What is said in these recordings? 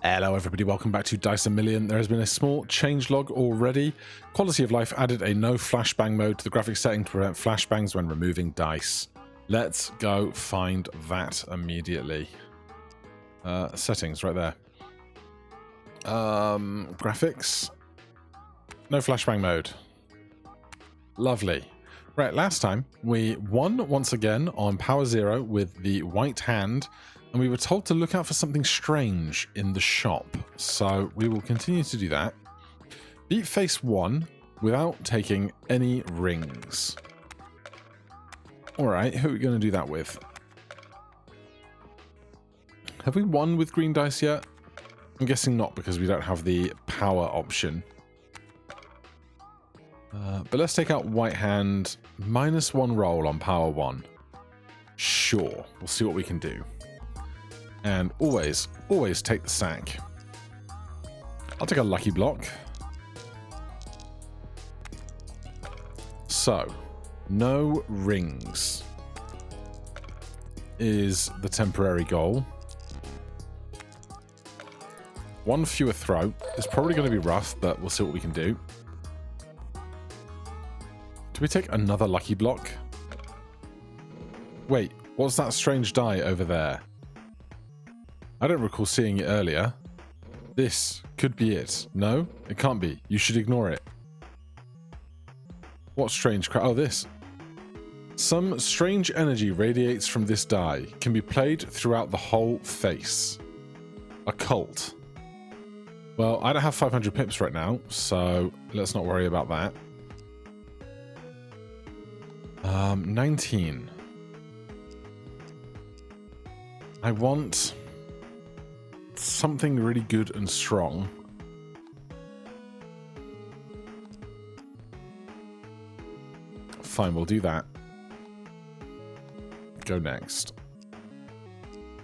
Hello everybody, welcome back to Dice A Million. There has been a small changelog already. Quality of Life added a no flashbang mode to the graphics setting to prevent flashbangs when removing dice. Let's go find that immediately. Settings, right there. Graphics. No flashbang mode. Lovely. Right, last time we won once again on Power Zero with the white hand, and we were told to look out for something strange in the shop. So we will continue to do that. Beat Face 1 without taking any rings. Alright, who are we going to do that with? Have we won with green dice yet? I'm guessing not, because we don't have the power option. But let's take out white hand. -1 roll on power 1. Sure, we'll see what we can do. And always take the sack. I'll take a lucky block. So, no rings is the temporary goal. One fewer throw. It's probably going to be rough, but we'll see what we can do. Do we take another lucky block? Wait, what's that strange die over there? I don't recall seeing it earlier. This could be it. No, it can't be. You should ignore it. What strange crap? Oh, this. Some strange energy radiates from this die. Can be played throughout the whole face. Occult. Well, I don't have 500 pips right now, so let's not worry about that. 19. I want something really good and strong. Fine, we'll do that. Go next.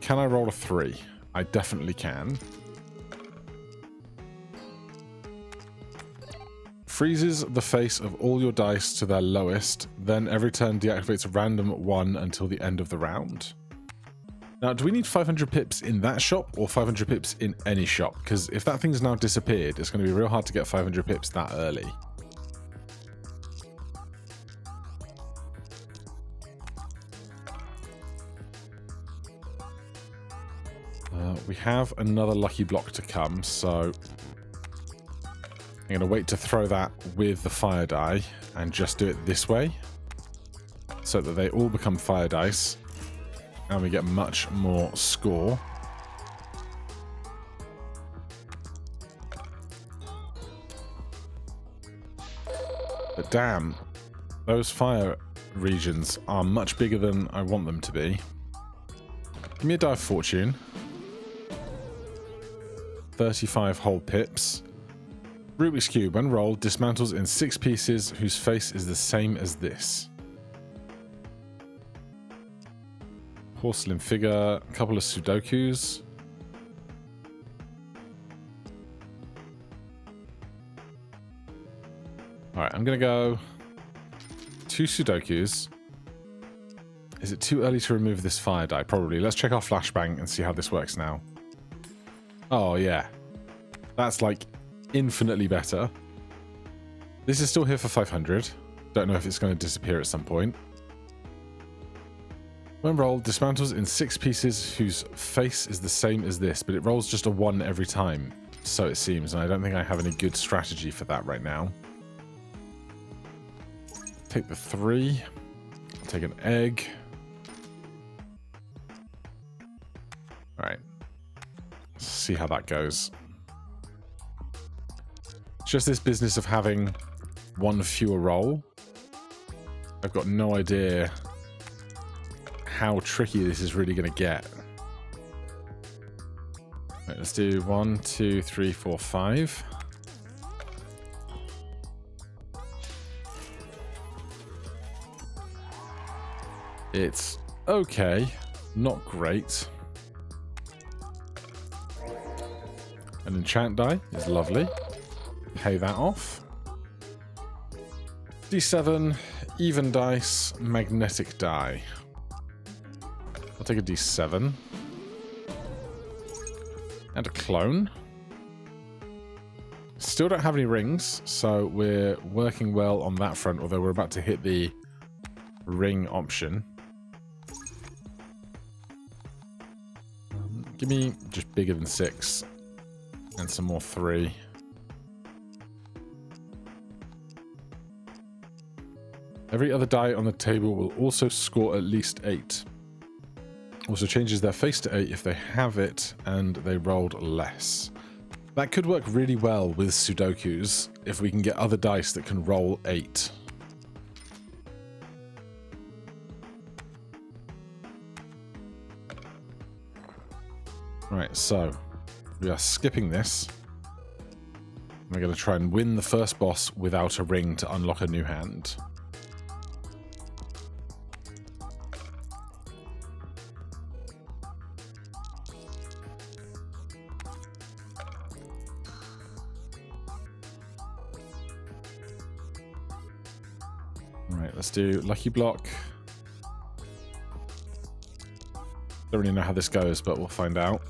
Can I roll a 3? I definitely can. Freezes the face of all your dice to their lowest, then every turn deactivates a random 1 until the end of the round. Now, do we need 500 pips in that shop or 500 pips in any shop? Because if that thing's now disappeared, it's going to be real hard to get 500 pips that early. We have another lucky block to come, so I'm going to wait to throw that with the fire die and just do it this way so that they all become fire dice and we get much more score. But damn, those fire regions are much bigger than I want them to be. Give me a die of fortune. 35 whole pips. Rubik's Cube, when rolled, dismantles in 6 pieces whose face is the same as this. Porcelain figure, a couple of Sudokus. Alright, I'm going to go 2 Sudokus. Is it too early to remove this fire die? Probably. Let's check our flashbang and see how this works now. Oh, yeah. That's like infinitely better. This is still here for 500. Don't know if it's going to disappear at some point. When rolled, dismantles in 6 pieces whose face is the same as this, but it rolls just a 1 every time, so it seems, and I don't think I have any good strategy for that right now. Take the 3. I'll take an egg. Alright. Let's see how that goes. Just this business of having 1 fewer roll. I've got no idea how tricky this is really going to get. Right, let's do 1, 2, 3, 4, 5. It's okay, not great. An enchant die is lovely. Pay that off. D7, even dice, magnetic die. I'll take a D7. And a clone. Still don't have any rings, so we're working well on that front, although we're about to hit the ring option. Give me just bigger than 6 and some more 3. Every other die on the table will also score at least 8. Also changes their face to 8 if they have it and they rolled less. That could work really well with Sudokus if we can get other dice that can roll 8. Right, so we are skipping this. We're going to try and win the first boss without a ring to unlock a new hand. Right, let's do Lucky Block. Don't really know how this goes, but we'll find out.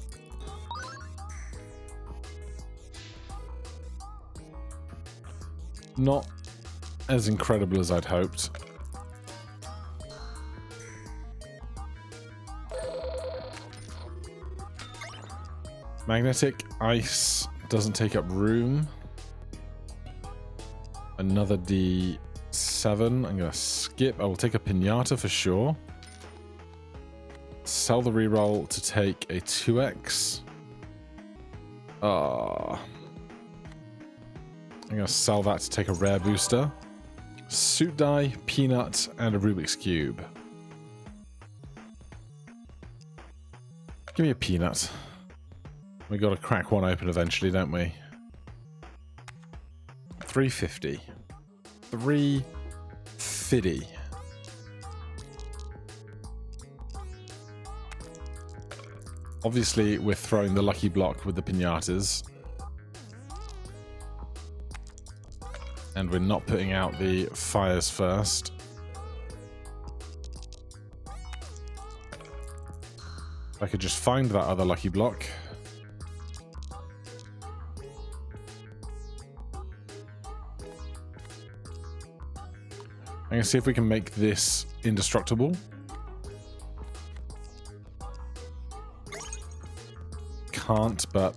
Not as incredible as I'd hoped. Magnetic Ice doesn't take up room. Another D7. I'm going to skip. I will take a Pinata for sure. Sell the reroll to take a 2x. I'm going to sell that to take a rare booster. Suit die, peanut, and a Rubik's Cube. Give me a peanut. We got to crack one open eventually, don't we? 350. 350. Obviously, we're throwing the lucky block with the pinatas. And we're not putting out the fires first. If I could just find that other lucky block. I'm going to see if we can make this indestructible. Can't, but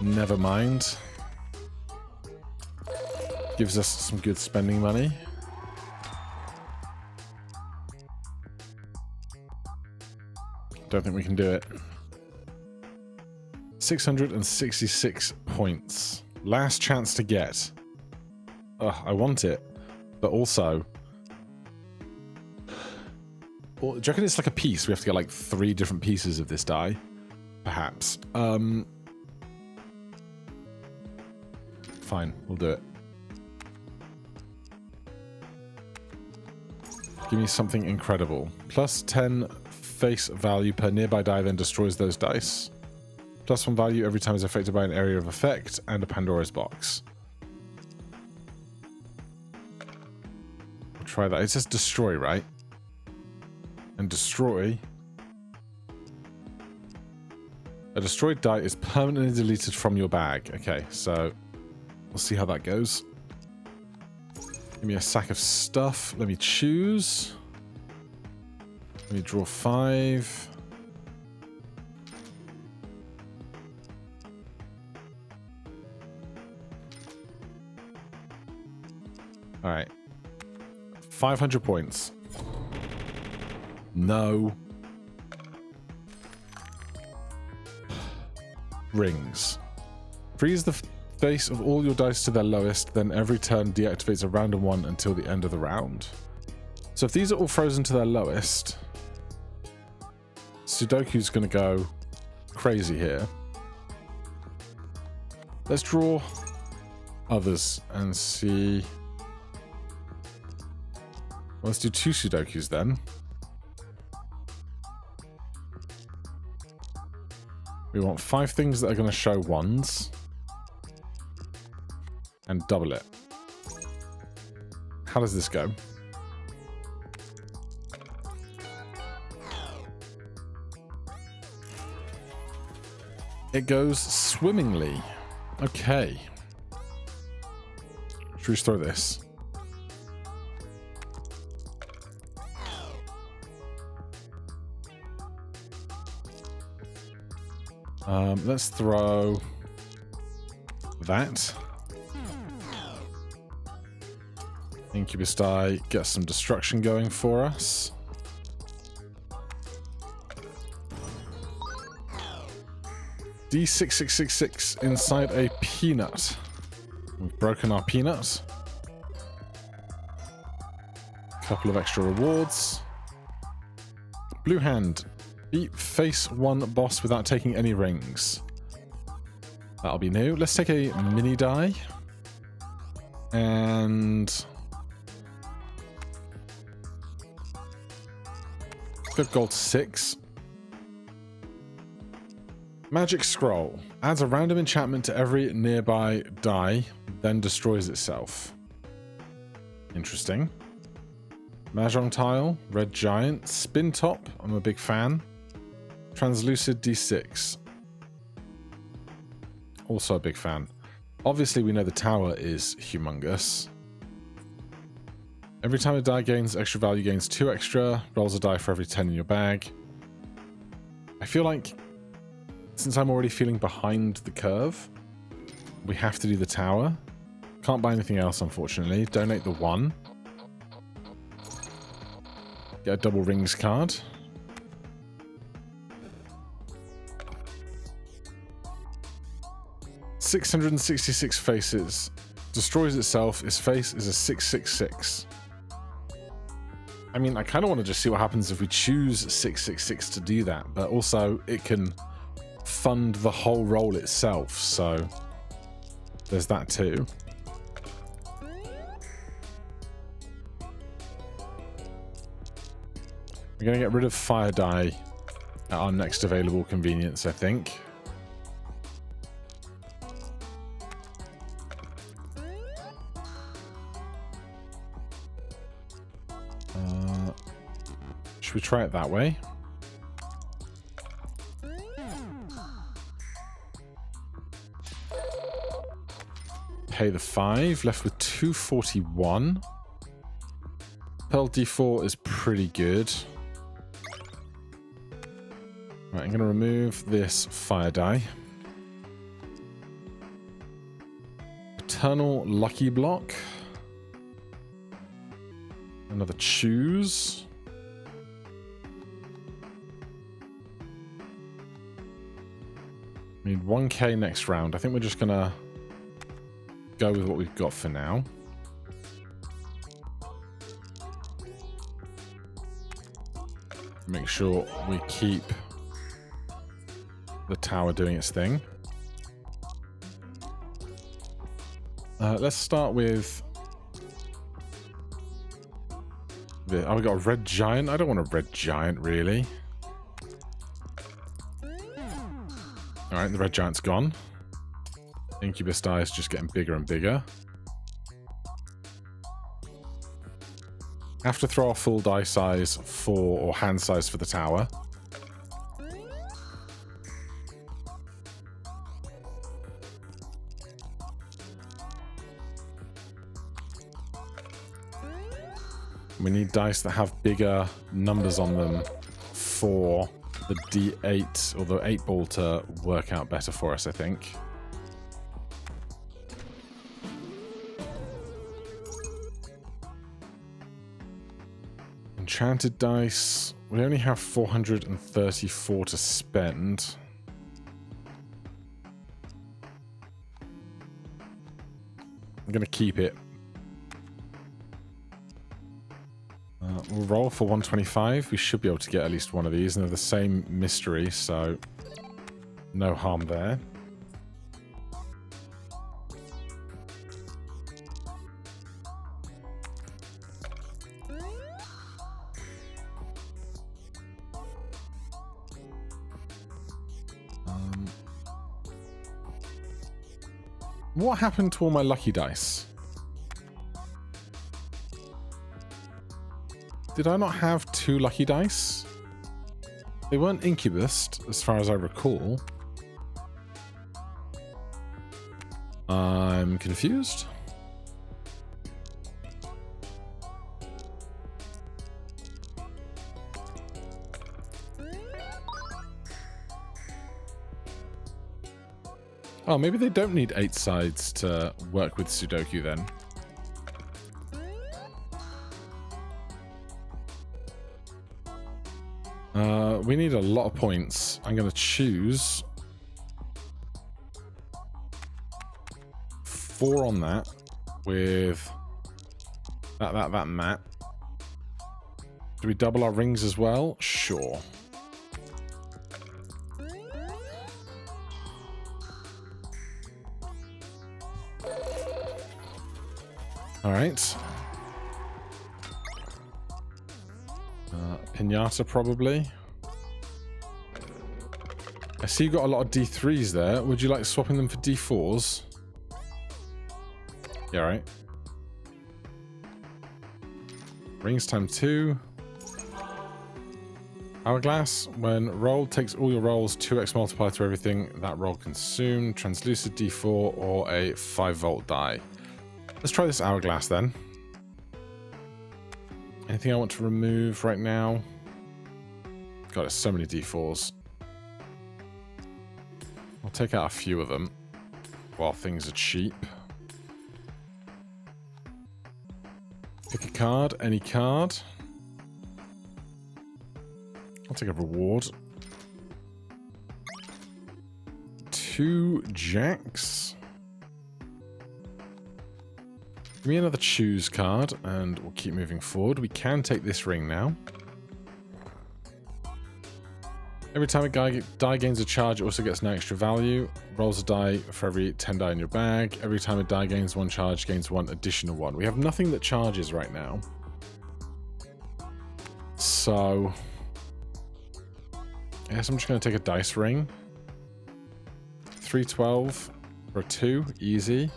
never mind. Gives us some good spending money. Don't think we can do it. 666 points. Last chance to get. Ugh, I want it. But also... Well, do you reckon it's like a piece? We have to get like 3 different pieces of this die? Perhaps. Fine, we'll do it. Give me something incredible. Plus 10 face value per nearby die, then destroys those dice. Plus 1 value every time it's affected by an area of effect, and a Pandora's box. We'll try that. It says destroy, right? And destroy... A destroyed die is permanently deleted from your bag. Okay, so we'll see how that goes. Give me a sack of stuff. Let me choose. Let me draw 5. All right. 500 points. No. Rings. Freeze the face of all your dice to their lowest, then every turn deactivates a random one until the end of the round. So if these are all frozen to their lowest, Sudoku's going to go crazy here. Let's draw others and see. Well, let's do 2 Sudokus then. We want 5 things that are going to show 1s. And double it. How does this go? It goes swimmingly. Okay. Should we just throw this? Let's throw that. Incubus die, get some destruction going for us. D6666 inside a peanut. We've broken our peanut. Couple of extra rewards. Blue hand. Beat face one boss without taking any rings. That'll be new. Let's take a mini die. And good gold 6. Magic scroll. Adds a random enchantment to every nearby die, then destroys itself. Interesting. Mahjong tile. Red giant. Spin top. I'm a big fan. Translucid D6. Also a big fan. Obviously, we know the tower is humongous. Every time a die gains extra value, gains 2 extra. Rolls a die for every 10 in your bag. I feel like, since I'm already feeling behind the curve, we have to do the tower. Can't buy anything else, unfortunately. Donate the 1. Get a double rings card. $666 faces. Destroys itself. Its face is a 666. I mean, I kind of want to just see what happens if we choose 666 to do that, but also it can fund the whole roll itself, so there's that too. We're going to get rid of fire die at our next available convenience, I think. Should we try it that way? Pay the 5, left with 241. Pearl D4 is pretty good. Right, I'm going to remove this fire die. Eternal Lucky Block. Another choose. We need 1k next round. I think we're just going to go with what we've got for now. Make sure we keep the tower doing its thing. Let's start with... Oh, we got a red giant. I don't want a red giant, really. Alright, the red giant's gone. Incubus die is just getting bigger and bigger. Have to throw our full die size for, or hand size for the tower. We need dice that have bigger numbers on them for the D8 or the 8 ball to work out better for us, I think. Enchanted dice. We only have 434 to spend. I'm going to keep it. We'll roll for 125. We should be able to get at least one of these, and they're the same mystery, so no harm there. What happened to all my lucky dice? Did I not have 2 lucky dice? They weren't incubus, as far as I recall. I'm confused. Oh, maybe they don't need 8 sides to work with Sudoku then. We need a lot of points. I'm going to choose 4 on that with that, and that. Do we double our rings as well? Sure. All right. Pinata probably. I see you got a lot of D3s there. Would you like swapping them for D4s? Yeah, right. Rings time 2. Hourglass. When rolled, takes all your rolls, 2x multiplier to everything that roll consumed. Translucid D4 or a 5-volt die. Let's try this Hourglass then. Anything I want to remove right now? God, there's so many D4s. I'll take out a few of them while things are cheap. Pick a card, any card. I'll take a reward. 2 jacks. Give me another choose card and we'll keep moving forward. We can take this ring now. Every time a die gains a charge, it also gets no extra value. Rolls a die for every 10 die in your bag. Every time a die gains 1 charge, gains 1 additional 1. We have nothing that charges right now. So I guess I'm just going to take a dice ring. 312 for a 2. Easy.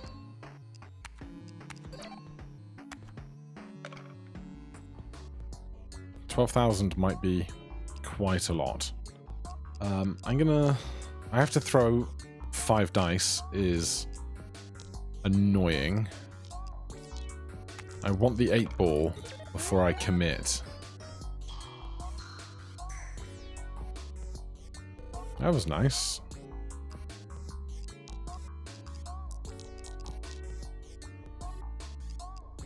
$12,000 might be quite a lot. I have to throw 5 dice is annoying. I want the 8 ball before I commit. That was nice.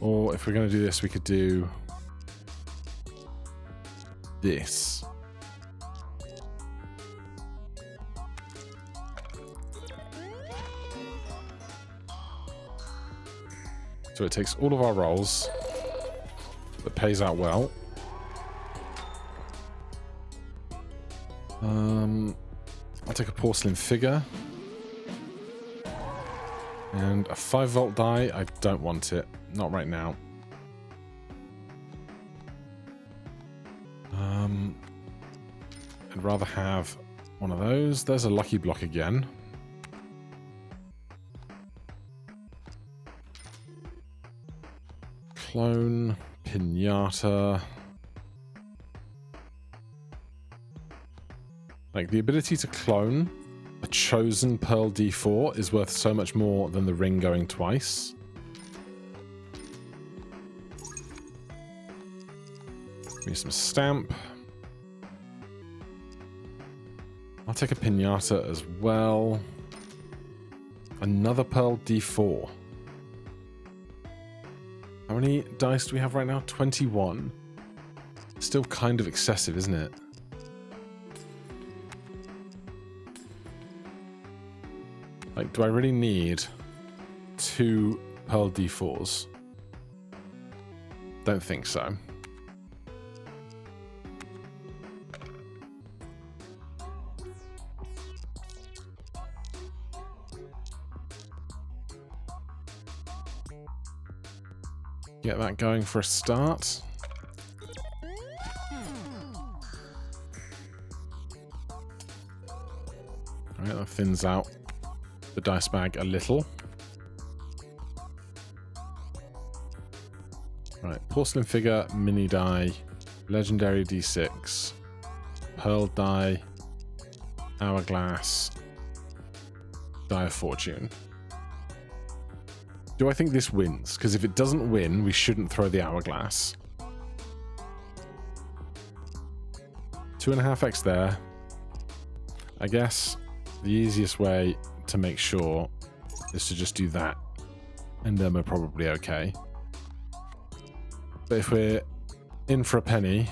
Or if we're going to do this, we could do this. So it takes all of our rolls. That pays out well. I'll take a porcelain figure. And a 5-volt die. I don't want it. Not right now. I'd rather have one of those. There's a lucky block again. Clone, pinata. Like, the ability to clone a chosen Pearl D4 is worth so much more than the ring going twice. Give me some stamp. I'll take a pinata as well. Another Pearl D4. How many dice do we have right now? 21. Still kind of excessive, isn't it? Like, do I really need 2 Pearl D4s? Don't think so. Get that going for a start. Alright, that thins out the dice bag a little. Right, porcelain figure, mini die, legendary D6, pearl die, hourglass, die of fortune. Do I think this wins? Because if it doesn't win, we shouldn't throw the hourglass. 2.5x there. I guess the easiest way to make sure is to just do that, and then we're probably okay. But if we're in for a penny,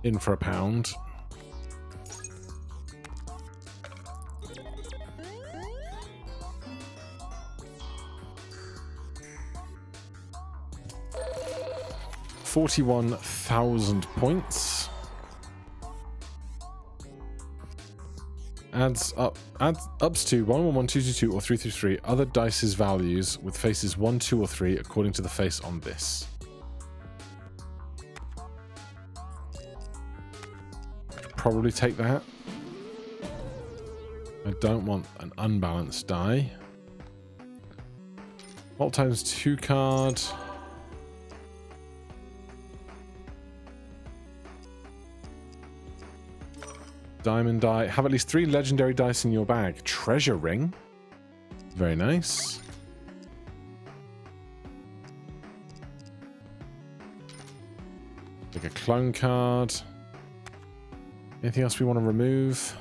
in for a pound, $41,000 points. Adds ups to 1, 1, 1, 2, 2, 2, or 3, 3, 3 other dice's values with faces 1, 2, or 3 according to the face on this. Probably take that. I don't want an unbalanced die. Alt times 2 card. Diamond die. Have at least 3 legendary dice in your bag. Treasure ring. Very nice. Take a clone card. Anything else we want to remove?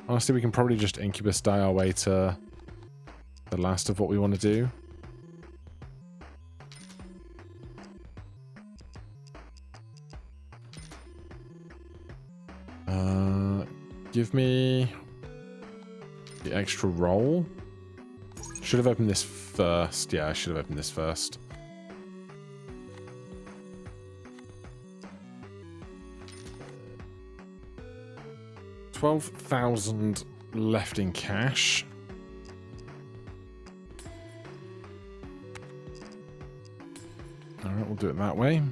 Honestly, we can probably just incubus die our way to the last of what we want to do. Give me the extra roll. Should have opened this first. Yeah, I should have opened this first. $12,000 left in cash. All right, we'll do it that way.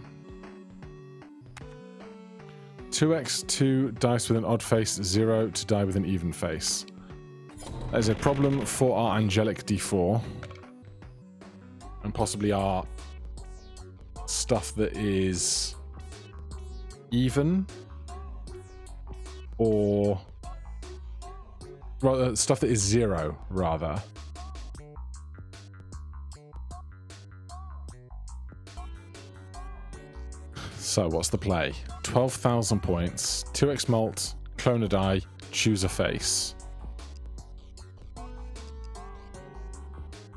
2x to dice with an odd face, 0 to die with an even face. That is a problem for our angelic d4. And possibly our stuff that is even. Or rather, stuff that is 0, rather. So what's the play? 12,000 points, 2x malt, clone a die, choose a face.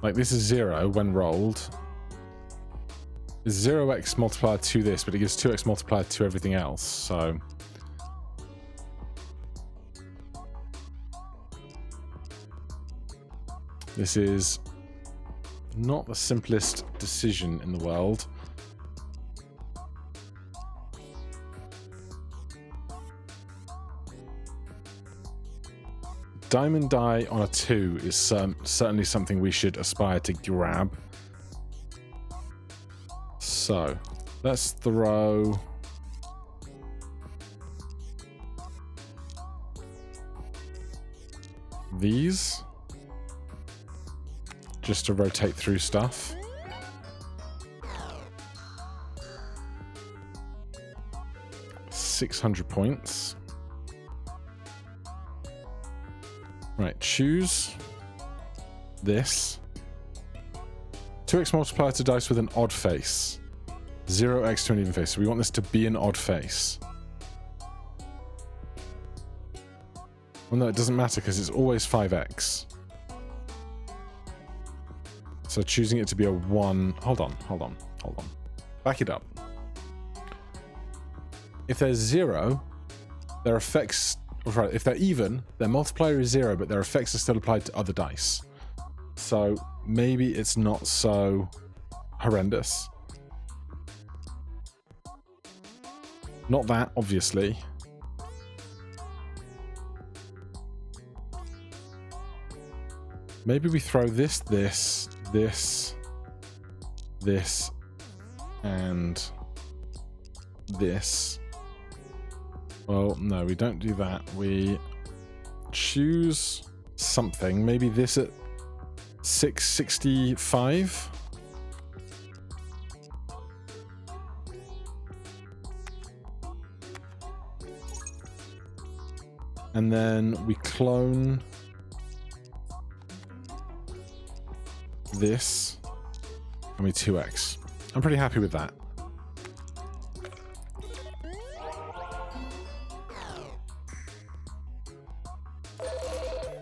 Like, this is 0 when rolled. 0x multiplied to this, but it gives 2x multiplied to everything else, so... This is not the simplest decision in the world. Diamond die on a 2 is certainly something we should aspire to grab. So, let's throw... these. Just to rotate through stuff. $600 points. Right, choose this. 2x multiplier to dice with an odd face. 0x to an even face. So we want this to be an odd face. Well, no, it doesn't matter because it's always 5x. So choosing it to be a 1... Hold on. Back it up. If there's 0, their effects... Right, if they're even, their multiplier is 0, but their effects are still applied to other dice. So maybe it's not so horrendous. Not that, obviously. Maybe we throw this, and this. Well, no, we don't do that. We choose something. Maybe this at 665. And then we clone this, and we 2x. I'm pretty happy with that.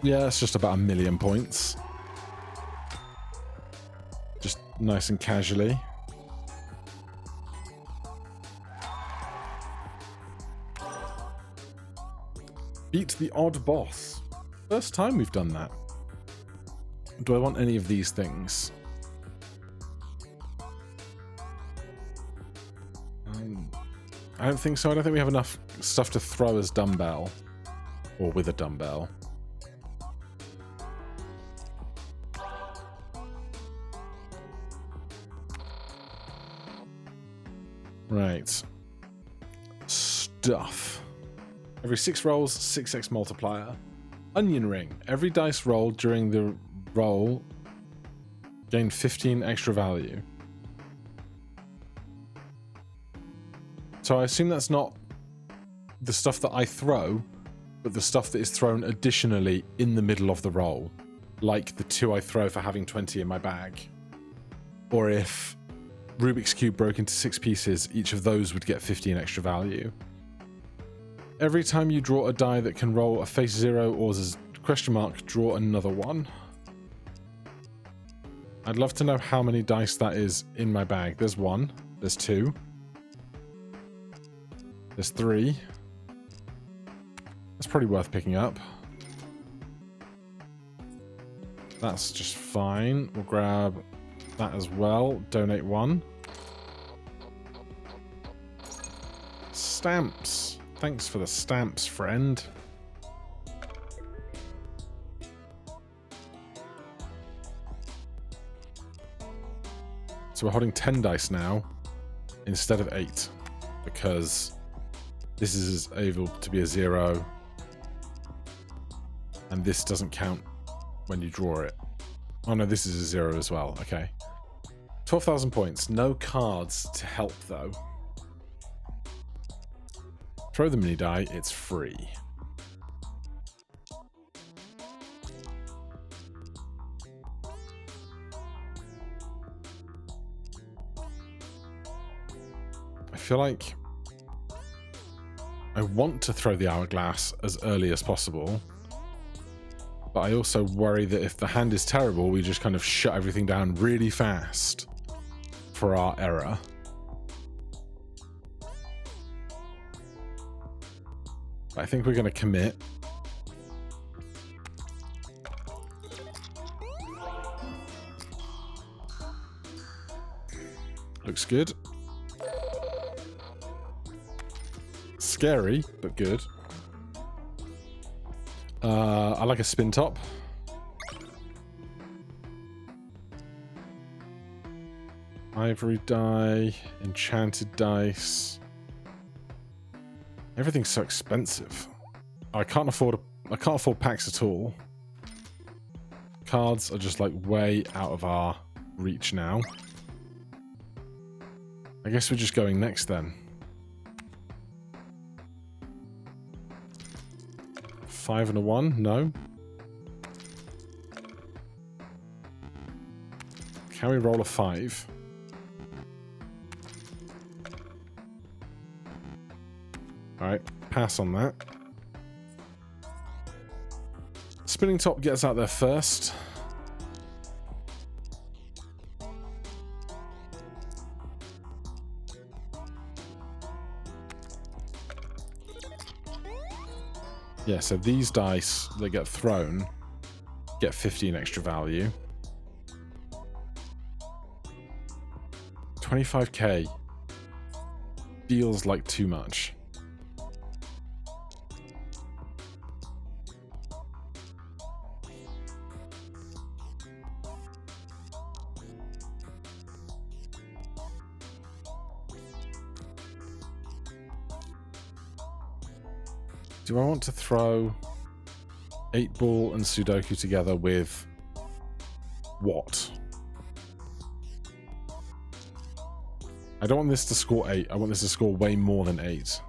Yeah, it's just about 1,000,000 points. Just nice and casually. Beat the odd boss. First time we've done that. Do I want any of these things? I don't think so. I don't think we have enough stuff to throw as dumbbell. Or with a dumbbell. Right. Stuff. Every 6 rolls, 6x multiplier. Onion ring. Every dice roll during the roll gain 15 extra value. So I assume that's not the stuff that I throw, but the stuff that is thrown additionally in the middle of the roll. Like the 2 I throw for having 20 in my bag. Or if Rubik's Cube broke into 6 pieces, each of those would get 15 extra value. Every time you draw a die that can roll a face 0 or question mark, draw another one. I'd love to know how many dice that is in my bag. There's 1. There's 2. There's 3. That's probably worth picking up. That's just fine. We'll grab that as well. Donate 1. Stamps. Thanks for the stamps, friend. So we're holding 10 dice now instead of 8 because this is able to be a 0 and this doesn't count when you draw it. Oh no, this is a 0 as well. Okay. 12,000 points. No cards to help though. Throw the mini die, it's free. I feel like I want to throw the Hourglass as early as possible, but I also worry that if the hand is terrible, we just kind of shut everything down really fast for our error. I think we're going to commit. Looks good. Scary, but good. I like a spin top. Ivory die, enchanted dice. Everything's so expensive. I can't afford packs at all. Cards are just like way out of our reach now. I guess we're just going next then. 5 and a 1? No. Can we roll a 5? Alright, pass on that. Spinning top gets out there first. Yeah, so these dice that get thrown get 15 extra value. 25k feels like too much. Do I want to throw 8-ball and Sudoku together with what? I don't want this to score 8. I want this to score way more than 8.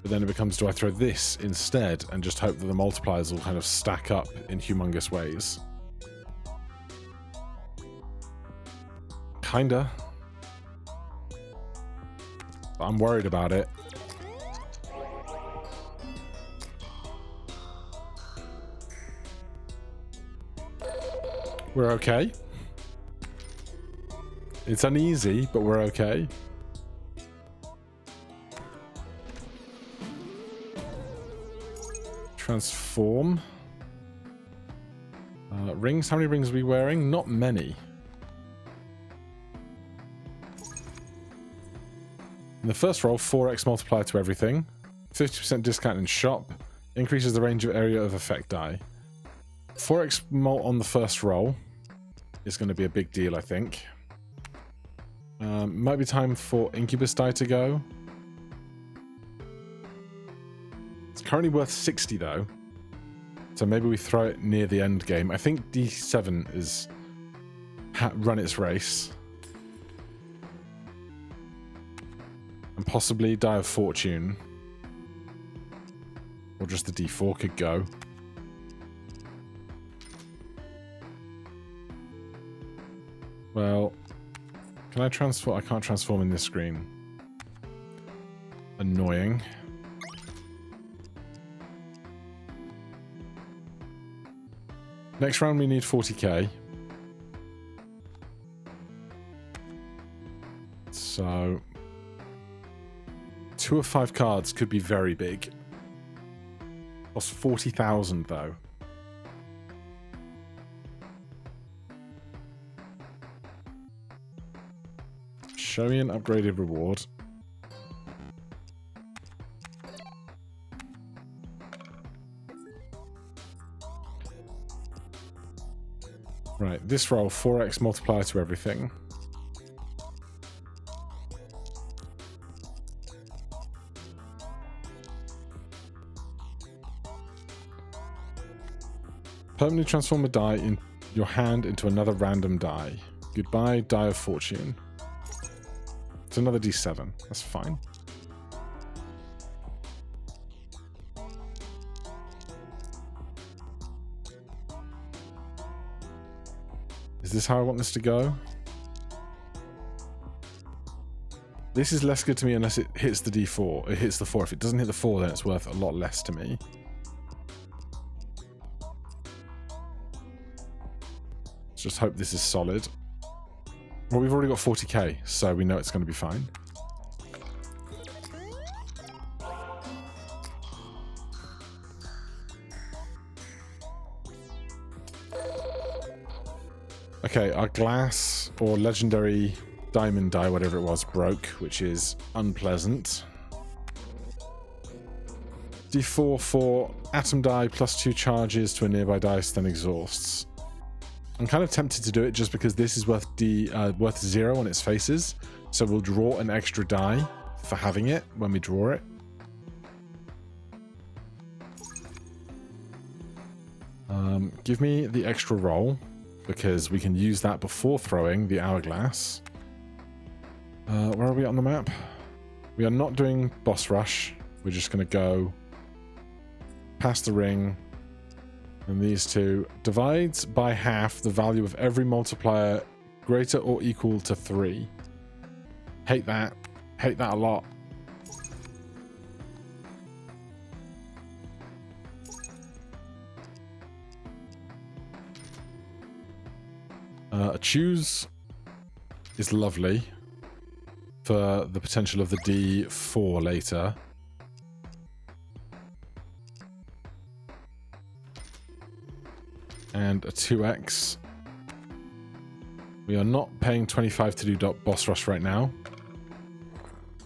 But then it becomes, do I throw this instead and just hope that the multipliers will kind of stack up in humongous ways? Kinda. But I'm worried about it. We're okay. It's uneasy, but we're okay. Transform. Rings. How many rings are we wearing? Not many. In the first roll, 4x multiplier to everything. 50% discount in shop. Increases the range of area of effect die. 4x mult on the first roll is going to be a big deal, I think. Might be time for Incubus die to go. It's currently worth 60 though. So maybe we throw it near the end game. I think D7 is run its race. And possibly Die of Fortune. Or just the D4 could go. Well, can I transform? I can't transform in this screen. Annoying. Next round we need 40k. So 2 of 5 cards could be very big. Cost 40,000 though. Show me an upgraded reward. Right, this roll, 4x multiplier to everything. Permanently transform a die in your hand into another random die. Goodbye, Die of Fortune. It's another D7. That's fine. Is this how I want this to go? This is less good to me unless it hits the D4. It hits the 4. If it doesn't hit the 4, then it's worth a lot less to me. Let's just hope this is solid. Well, we've already got 40k, so we know it's going to be fine. Okay, our glass or legendary diamond die, whatever it was, broke, which is unpleasant. D4 for atom die plus 2 charges to a nearby dice, then exhausts. I'm kind of tempted to do it just because this is worth 0 on its faces, so we'll draw an extra die for having it when we draw it. Give me the extra roll, because we can use that before throwing the Hourglass. Where are we on the map? We are not doing boss rush. We're just going to go past the ring. And these two divides by half the value of every multiplier greater or equal to 3. Hate that. Hate that a lot. A choose is lovely for the potential of the D4 later. And a 2x. We are not paying 25 to do boss rush right now.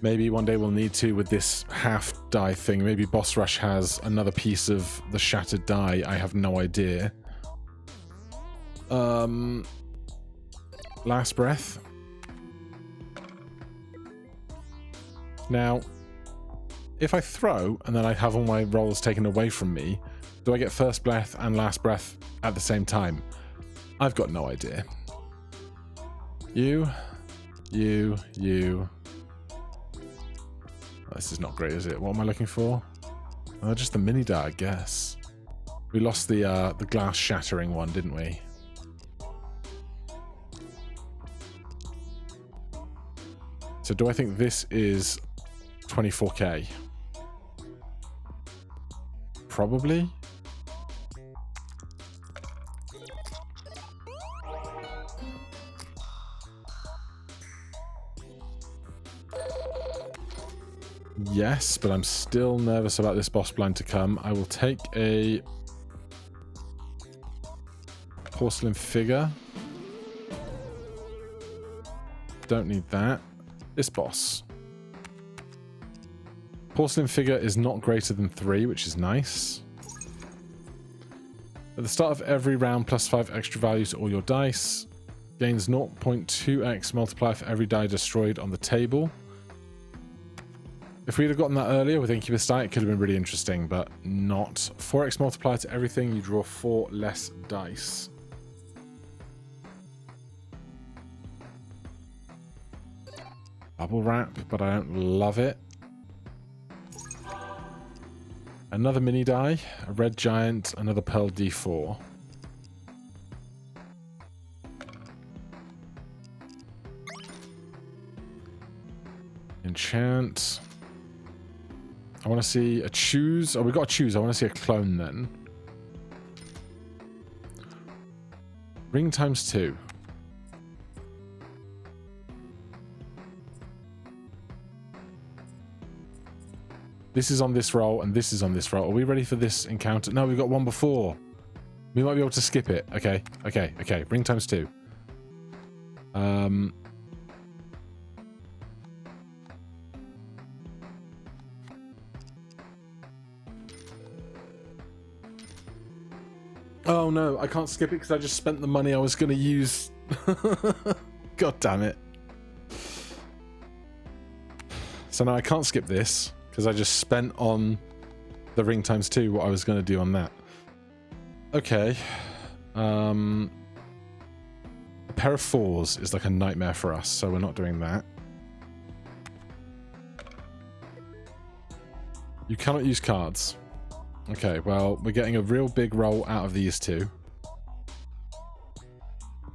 Maybe one day we'll need to with this half die thing. Maybe boss rush has another piece of the shattered die. I have no idea. Last breath. Now, if I throw and then I have all my rolls taken away from me, do I get first breath and last breath at the same time? I've got no idea. You. Oh, this is not great, is it? What am I looking for? Just the mini die, I guess. We lost the glass shattering one, didn't we? So do I think this is 24k? Probably. Yes, but I'm still nervous about this boss blind to come. I will take a porcelain figure. Don't need that. This boss. Porcelain figure is not greater than 3, which is nice. At the start of every round, +5 extra value to all your dice. Gains 0.2x multiplier for every die destroyed on the table. If we'd have gotten that earlier with Incubus die, it could have been really interesting, but not. 4x multiplier to everything, you draw 4 less dice. Bubble wrap, but I don't love it. Another mini die, a red giant, another pearl D4. Enchant. I want to see a choose. Oh, we got to choose. I want to see a clone then. Ring ×2. This is on this roll, and this is on this roll. Are we ready for this encounter? No, we've got one before. We might be able to skip it. Okay, okay, okay. Ring ×2. Oh no, I can't skip it because I just spent the money I was going to use. God damn it. So now I can't skip this because I just spent on the ring ×2 what I was going to do on that. Okay. A pair of 4s is like a nightmare for us, so we're not doing that. You cannot use cards. Okay, well, we're getting a real big roll out of these two.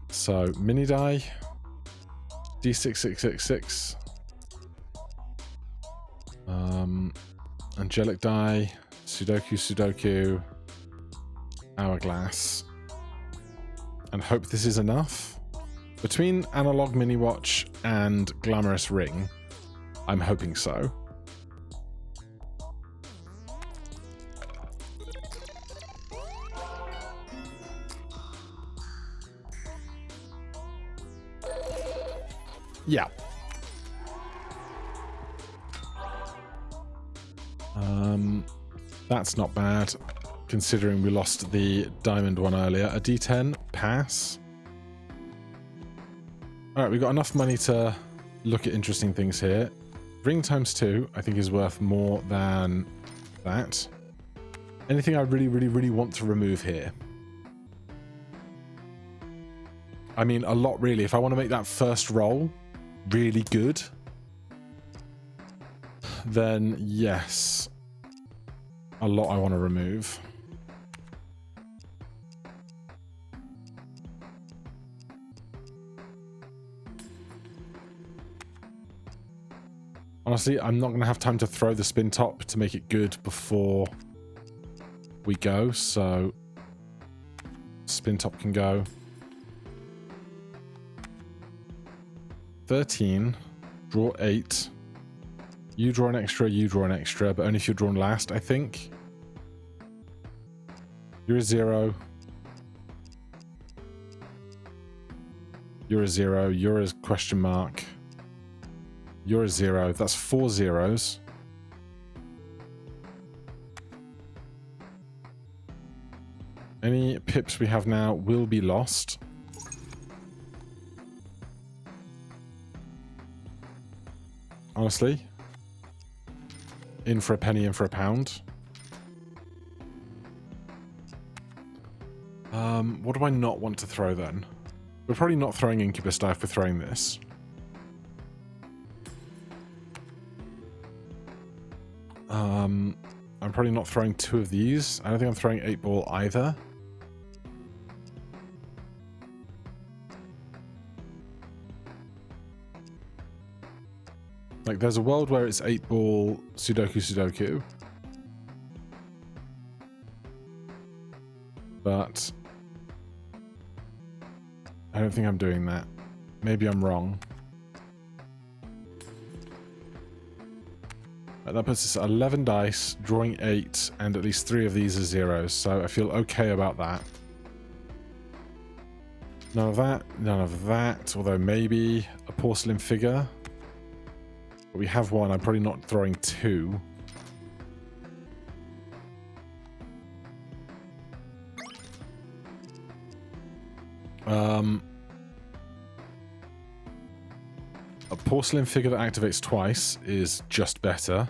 So, mini die, D6666, angelic die, Sudoku, Hourglass, and hope this is enough. Between analog mini watch and glamorous ring, I'm hoping so. Yeah. That's not bad, considering we lost the diamond one earlier. A D10, pass. Alright, we've got enough money to look at interesting things here. Ring ×2, I think, is worth more than that. Anything I really want to remove here? I mean, a lot, really. If I want to make that first roll really good, then yes, a lot I want to remove. Honestly, I'm not going to have time to throw the spin top to make it good before we go, so spin top can go. 13, draw 8. You draw an extra, but only if you're drawn last, I think. You're a 0. You're a 0. You're a question mark. You're a 0. That's 4 zeros. Any pips we have now will be lost. Honestly. In for a penny, in for a pound. What do I not want to throw then? We're probably not throwing Incubus die if we're throwing this. I'm probably not throwing 2 of these. I don't think I'm throwing 8 ball either. Like, there's a world where it's 8-ball Sudoku. But I don't think I'm doing that. Maybe I'm wrong. Right, that puts us at 11 dice, drawing 8, and at least 3 of these are zeros, so I feel okay about that. None of that, although maybe a porcelain figure. But we have one, I'm probably not throwing 2. A porcelain figure that activates twice is just better.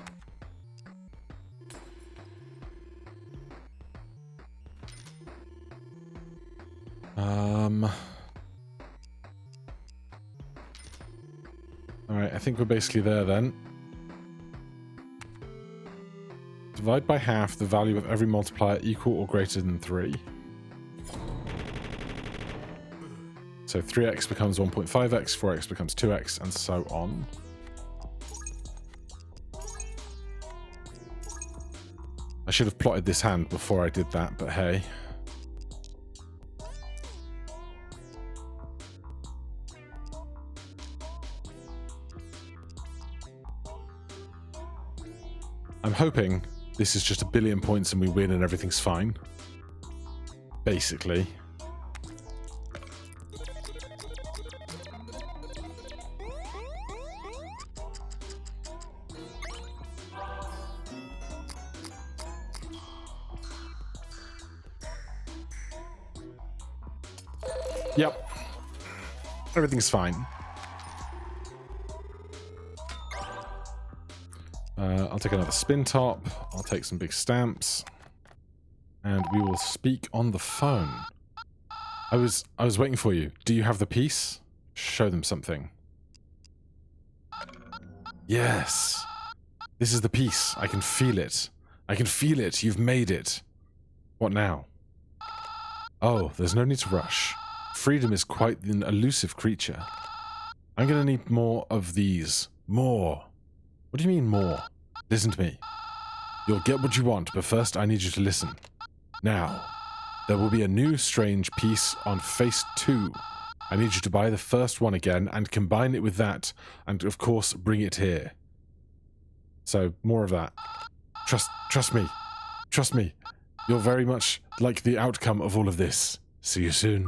Alright, I think we're basically there then. Divide by half the value of every multiplier equal or greater than 3. So 3x becomes 1.5x, 4x becomes 2x, and so on. I should have plotted this hand before I did that, but hey. I'm hoping this is just a billion points and we win and everything's fine. Basically. Yep. Everything's fine. I'll take another spin top. I'll take some big stamps. And we will speak on the phone. I was waiting for you. Do you have the piece? Show them something. Yes. This is the piece. I can feel it. I can feel it. You've made it. What now? Oh, there's no need to rush. Freedom is quite an elusive creature. I'm gonna need more of these. More. What do you mean more? Listen to me. You'll get what you want, but first I need you to listen. Now, there will be a new strange piece on face 2. I need you to buy the first one again and combine it with that, and of course bring it here. So, more of that. Trust me. Trust me. You're very much like the outcome of all of this. See you soon.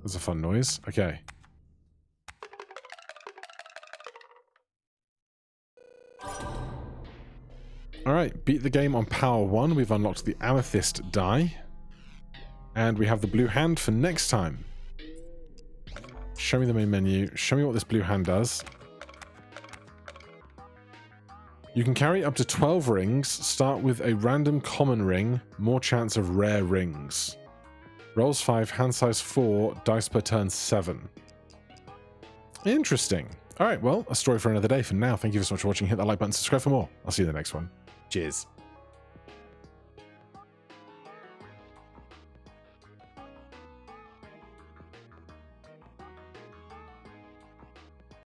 That's a fun noise. Okay. Alright, beat the game on power 1. We've unlocked the amethyst die. And we have the blue hand for next time. Show me the main menu. Show me what this blue hand does. You can carry up to 12 rings. Start with a random common ring. More chance of rare rings. Rolls 5, hand size 4, dice per turn 7. Interesting. Alright, well, a story for another day. For now, thank you so much for watching. Hit that like button, subscribe for more. I'll see you in the next one. Cheers.